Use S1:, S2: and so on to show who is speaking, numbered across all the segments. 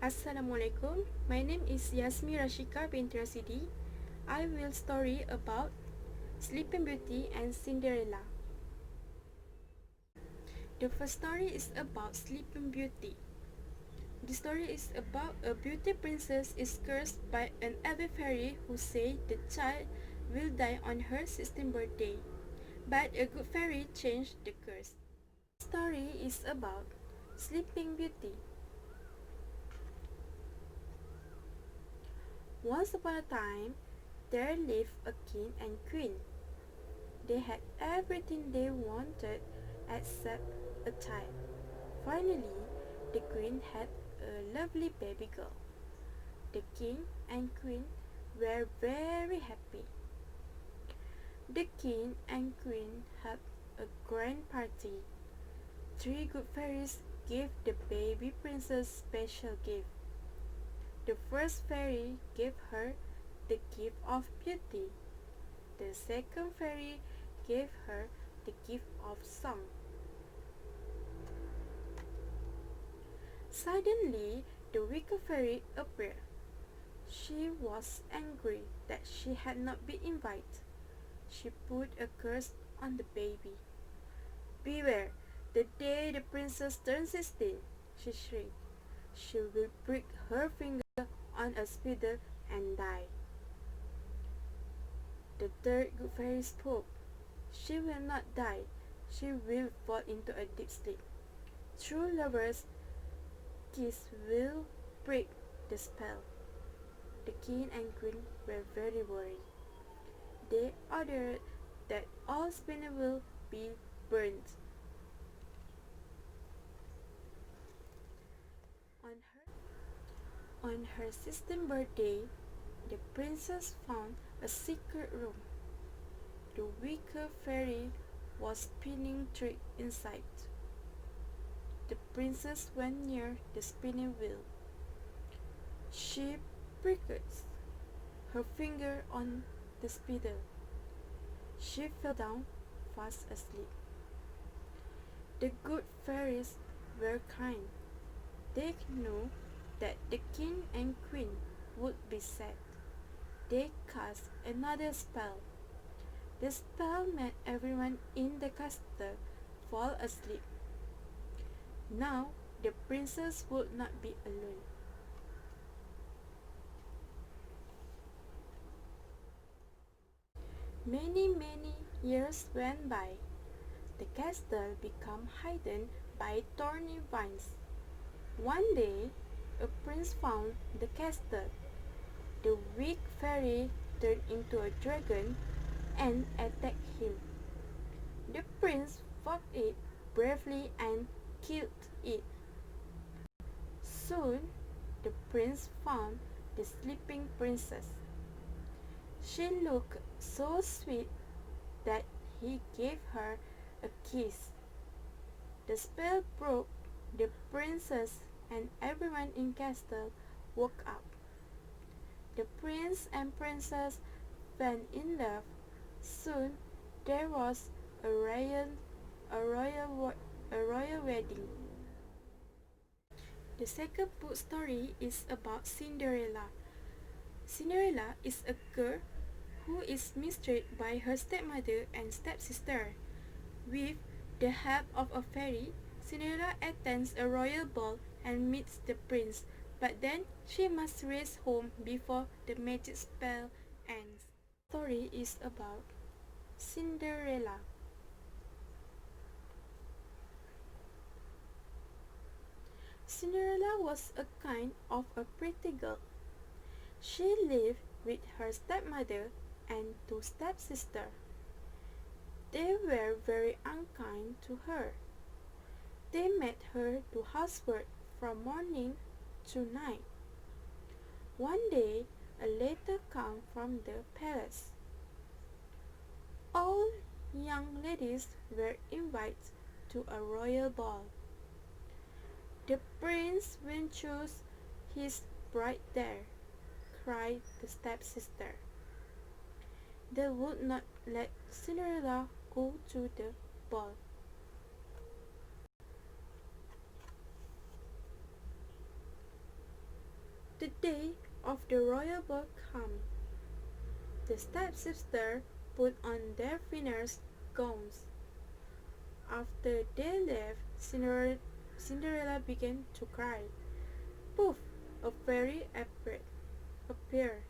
S1: Assalamualaikum. My name is Yasmi Rashika binti Rasidi. I will story about Sleeping Beauty and Cinderella. The first story is about Sleeping Beauty. The story is about a beauty princess is cursed by an evil fairy who say the child will die on her 16th birthday. But a good fairy changed the curse. The story is about Sleeping Beauty. Once upon a time, there lived a king and queen. They had everything they wanted except a child. Finally, the queen had a lovely baby girl. The king and queen were very happy. The king and queen had a grand party. Three good fairies gave the baby princess special gift. The first fairy gave her the gift of beauty. The second fairy gave her the gift of song. Suddenly, the wicked fairy appeared. She was angry that she had not been invited. She put a curse on the baby. Beware, the day the princess turns 16, she shrieked. She will prick her finger on a spindle and die. The third good fairy spoke. She will not die. She will fall into a deep sleep. True lovers' kiss will break the spell. The king and queen were very worried. They ordered that all spinning will be burnt. On her 16th birthday, the princess found a secret room. The wicked fairy was spinning trick inside. The princess went near the spinning wheel. She pricked her finger on the spindle. She fell down fast asleep. The good fairies were kind. They knew that the king and queen would be sad. They cast another spell. The spell made everyone in the castle fall asleep. Now the princess would not be alone. Many years went by. The castle became hidden by thorny vines. One day, a prince found the castle. The weak fairy turned into a dragon and attacked him. The prince fought it bravely and killed it. Soon, the prince found the sleeping princess. She looked so sweet that he gave her a kiss. The spell broke. The princess and everyone in castle woke up. The prince and princess fell in love. Soon there was a royal wedding. The second book story is about Cinderella. Cinderella is a girl who is mistreated by her stepmother and stepsister. With the help of a fairy, Cinderella attends a royal ball and meets the prince, but then she must race home before the magic spell ends. The story is about Cinderella. Cinderella was a kind of a pretty girl. She lived with her stepmother and two stepsisters. They were very unkind to her. They made her do housework from morning to night. One day, a letter came from the palace. All young ladies were invited to a royal ball. The prince will choose his bride there, cried the stepsister. They would not let Cinderella go to the ball. The day of the royal ball came. The stepsisters put on their finest gowns. After they left, Cinderella began to cry. Poof! A fairy appeared.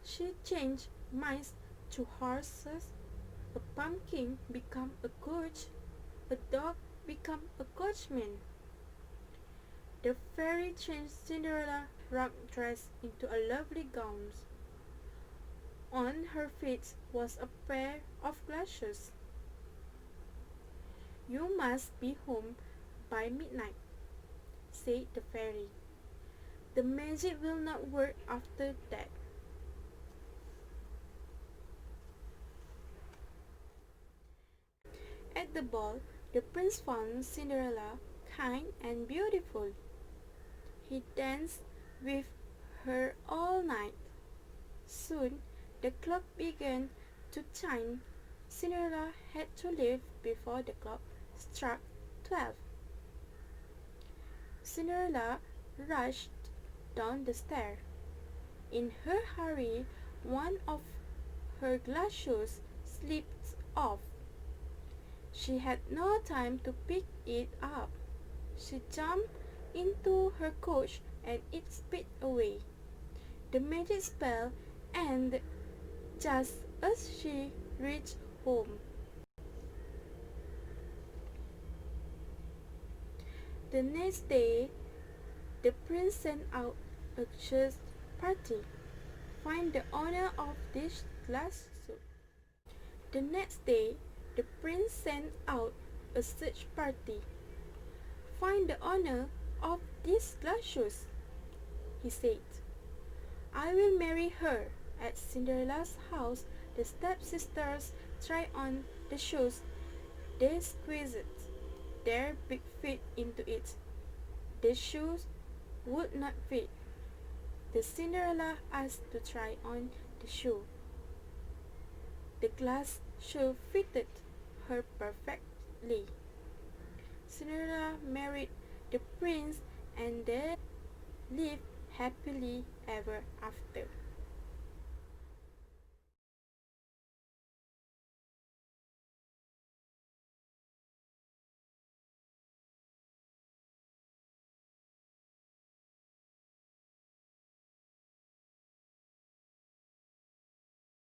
S1: She changed mice to horses, a pumpkin became a coach, a dog became a coachman. The fairy changed Cinderella's rug dress into a lovely gown. On her feet was a pair of glasses. You must be home by midnight, said the fairy. The magic will not work after that. At the ball, the prince found Cinderella kind and beautiful. He danced with her all night. Soon the clock began to chime. Cinderella had to leave before the clock struck 12. Cinderella rushed down the stair. In her hurry, one of her glass shoes slipped off. She had no time to pick it up. She jumped into her coach and it sped away. The magic spell ended just as she reached home. The next day, the prince sent out a search party. Find the owner of this glass suit. The next day, the prince sent out a search party. Find the owner of these glass shoes, he said. I will marry her. At Cinderella's house, the stepsisters tried on the shoes. They squeezed their big feet into it. The shoes would not fit. The Cinderella asked to try on the shoe. The glass shoe fitted her perfectly. Cinderella married the prince and they lived happily ever after.